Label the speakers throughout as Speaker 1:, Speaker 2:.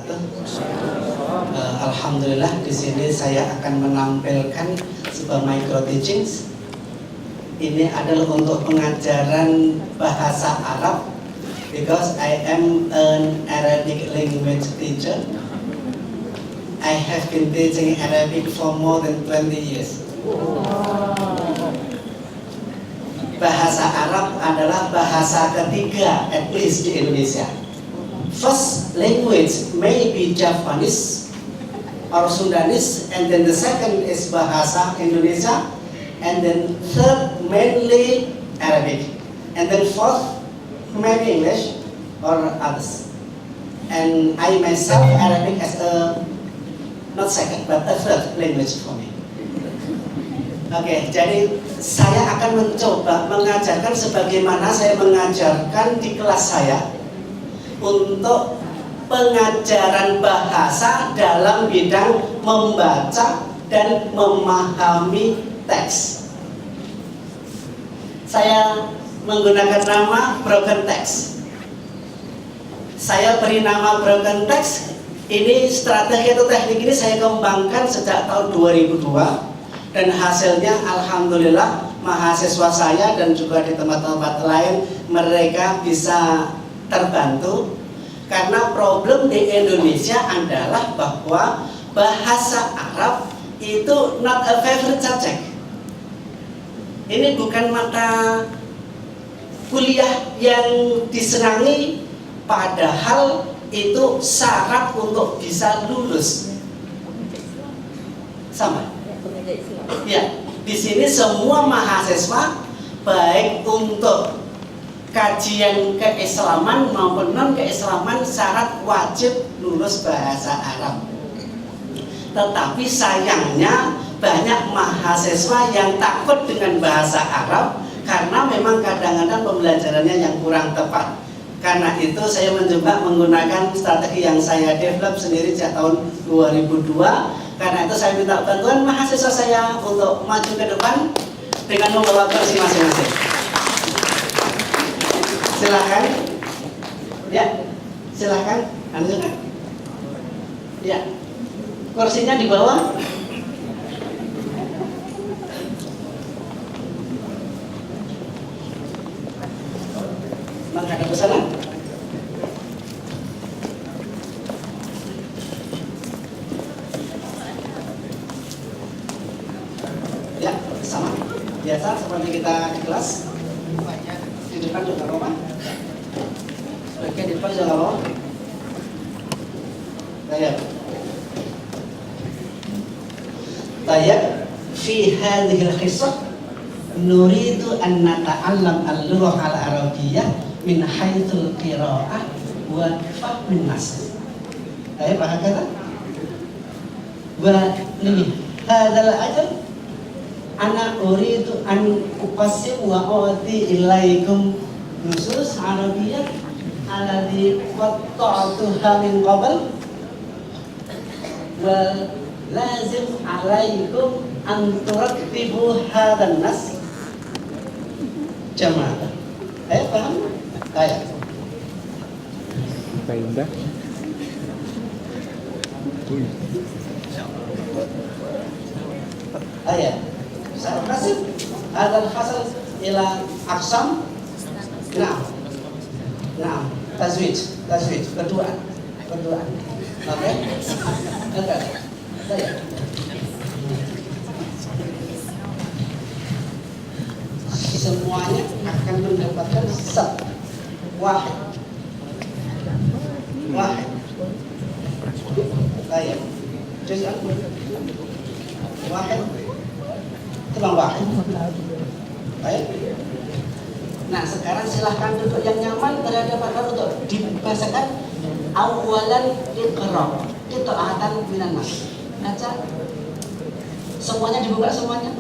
Speaker 1: wabarakatuh. Alhamdulillah di sini saya akan menampilkan sebuah micro teachings. Ini adalah untuk pengajaran bahasa Arab because I am an Arabic language teacher. I have been teaching Arabic for more than 20 years. Bahasa Arab adalah bahasa ketiga at least di Indonesia. First language may be Japanese or Sundanese, and then the second is bahasa Indonesia, and then third mainly Arabic, and then fourth maybe English or others. And I myself Arabic as a not second but a third language for me. Oke, jadi saya akan mencoba mengajarkan sebagaimana saya mengajarkan di kelas saya untuk pengajaran bahasa dalam bidang membaca dan memahami teks. Saya menggunakan nama broken text. Saya beri nama broken text. Ini strategi atau teknik ini saya kembangkan sejak tahun 2002. Dan hasilnya alhamdulillah mahasiswa saya dan juga di tempat-tempat lain mereka bisa terbantu. Karena problem di Indonesia adalah bahwa bahasa Arab itu not a favorite subject. Ini bukan mata kuliah yang disenangi, padahal itu syarat untuk bisa lulus. Sama. Ya, di sini semua mahasiswa baik untuk kajian keislaman maupun non keislaman syarat wajib lulus bahasa Arab. Tetapi sayangnya banyak mahasiswa yang takut dengan bahasa Arab karena memang kadang-kadang pembelajarannya yang kurang tepat. Karena itu saya mencoba menggunakan strategi yang saya develop sendiri sejak tahun 2002. Karena itu saya minta bantuan mahasiswa saya untuk maju ke depan dengan membawa kursi masing-masing. Silakan. Ya, silakan. Lanjutkan. Ya, kursinya di bawah. Menghadap ke sana. Ya, sama. Biasa seperti kita di kelas. Di depan juga apa? Oke, di depan juga apa? Tayyib. Fi hadhihi al-qissah nuridu an nata'allam al-lughah al-arabiyyah min haitsul qira'ah wa fahmin nas. Tayyib, hakata. Wa ini hadzal ajr ana uridu an uqassim wa u'ti ilaikum nusus arabiyyah alladhi qatta'tuha min qabl wa lazim alaikum an turattibu hadzal nas jama'ah. Paham? Baik.
Speaker 2: Baik.
Speaker 1: Ayat. Sa'qasim hadzal fasal ila aqsam. Nah, tazwij berduaan. Oke. Baik. Semuanya akan mendapatkan sat wahid. Baik. Juz'an wahid. Tebang wahid. Baik. Nah, sekarang silahkan duduk yang nyaman berada pada untuk dibahasakan awalan iqra qita'atan minan nas. Baca. Semuanya dibuka semuanya.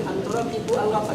Speaker 1: antara ibu apa?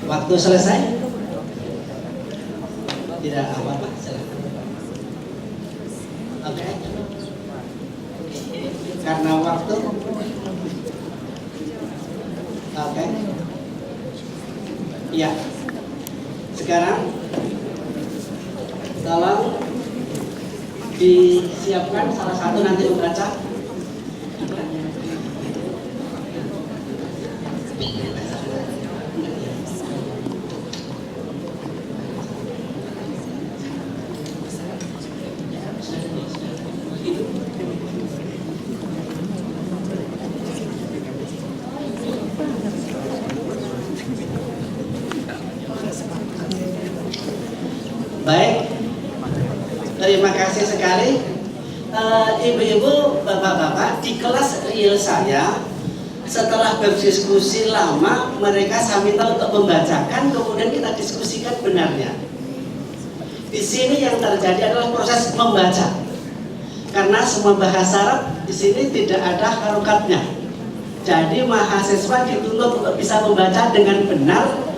Speaker 1: Waktu selesai? Tidak apa-apa, silakan. Oke. Karena waktu. Oke. Ya. Sekarang tolong disiapkan salah satu nanti membaca. Baik, terima kasih sekali ibu-ibu, bapak-bapak. Di kelas real saya, setelah berdiskusi lama, mereka saya minta untuk membacakan, kemudian kita diskusikan benarnya. Di sini yang terjadi adalah proses membaca, karena semua bahasa Arab di sini tidak ada harokatnya. Jadi mahasiswa dituntut untuk bisa membaca dengan benar.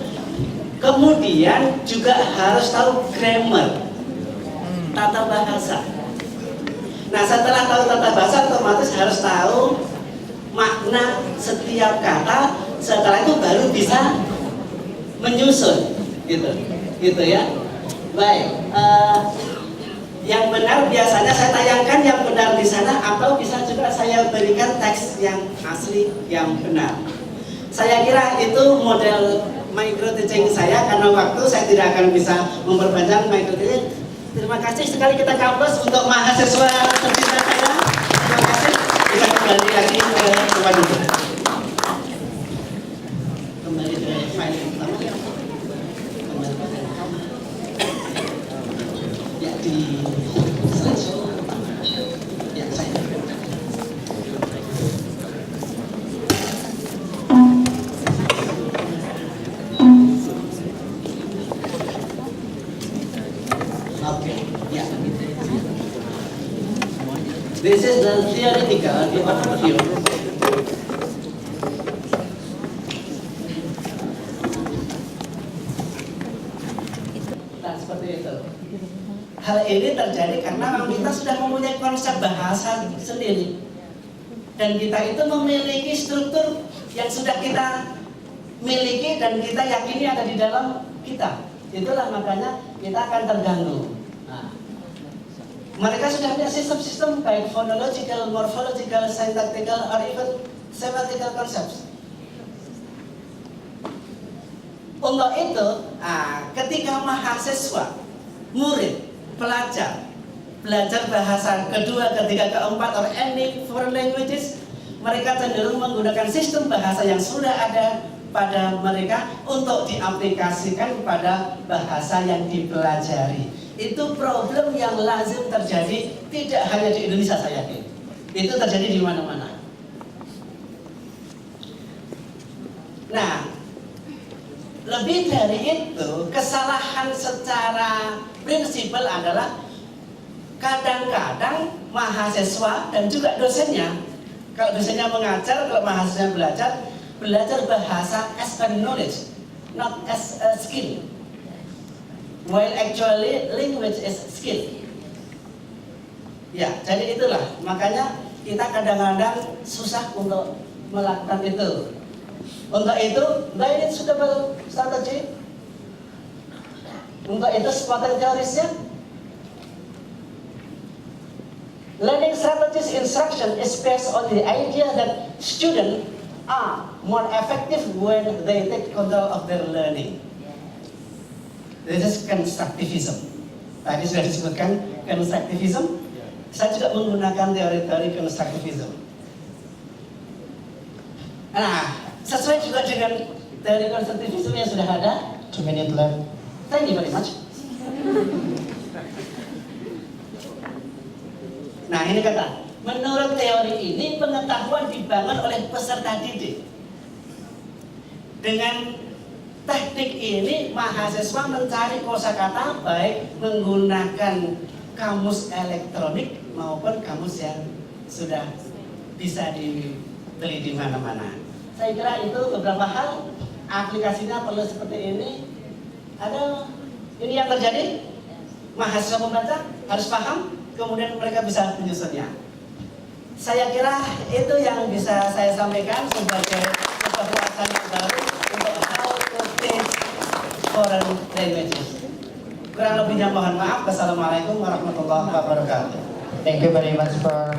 Speaker 1: Kemudian juga harus tahu grammar, tata bahasa. Nah, setelah tahu tata bahasa, otomatis harus tahu makna setiap kata. Setelah itu baru bisa menyusun, gitu ya. Baik, yang benar biasanya saya tayangkan yang benar di sana, atau bisa juga saya berikan teks yang asli yang benar. Saya kira itu model micro teaching saya, karena waktu saya tidak akan bisa memperpanjang micro teaching. Terima kasih sekali, kita kampus untuk mahasiswa tercinta saya. Terima kasih, bisa kembali lagi ke tempat duduk. Kembali ke file yang pertama. Kembali ke ya di slideshow. Ya saya. This is the theoretical overview. Nah, seperti itu. Hal ini terjadi karena kita sudah mempunyai konsep bahasa sendiri, dan kita itu memiliki struktur yang sudah kita miliki dan kita yakini ada di dalam kita. Itulah makanya kita akan terganggu. Mereka sudah punya sistem-sistem baik phonological, morphological, syntactical, or even semantical concepts. Untuk itu, ketika mahasiswa, murid, pelajar, belajar bahasa kedua, ketiga, keempat, or any foreign languages, mereka cenderung menggunakan sistem bahasa yang sudah ada pada mereka untuk diaplikasikan pada bahasa yang dipelajari. Itu problem yang lazim terjadi, tidak hanya di Indonesia saya yakin. Itu terjadi di mana-mana. Nah, Lebih dari itu, kesalahan secara prinsipal adalah kadang-kadang mahasiswa dan juga dosennya, kalau dosennya mengajar, kalau mahasiswa belajar bahasa as a knowledge, not as a skill, while actually language is skill. Ya, jadi itulah makanya kita kadang-kadang susah untuk melakukan itu. Untuk itu, ini suitable strategy. Untuk itu, supporting teorisnya. Learning strategies instruction is based on the idea that students are more effective when they take control of their learning. This is constructivism. Tadi sudah disebutkan constructivism. Saya juga menggunakan teori-teori constructivism. Nah, sesuai juga dengan teori konstruktivisme yang sudah ada.
Speaker 2: 2 minutes left.
Speaker 1: Thank you very much. Nah, ini kata, menurut teori ini pengetahuan dibangun oleh peserta didik. Dengan teknik ini mahasiswa mencari kosakata baik menggunakan kamus elektronik maupun kamus yang sudah bisa dibeli di mana-mana. Saya kira itu beberapa hal, aplikasinya perlu seperti ini. Ada ini yang terjadi, mahasiswa membaca harus paham, kemudian mereka bisa menyusunnya. Saya kira itu yang bisa saya sampaikan sebagai sebuah wawasan yang baru untuk how to teach foreign languages. Kurang lebihnya mohon maaf. Wassalamualaikum warahmatullahi wabarakatuh.
Speaker 2: Thank you very much for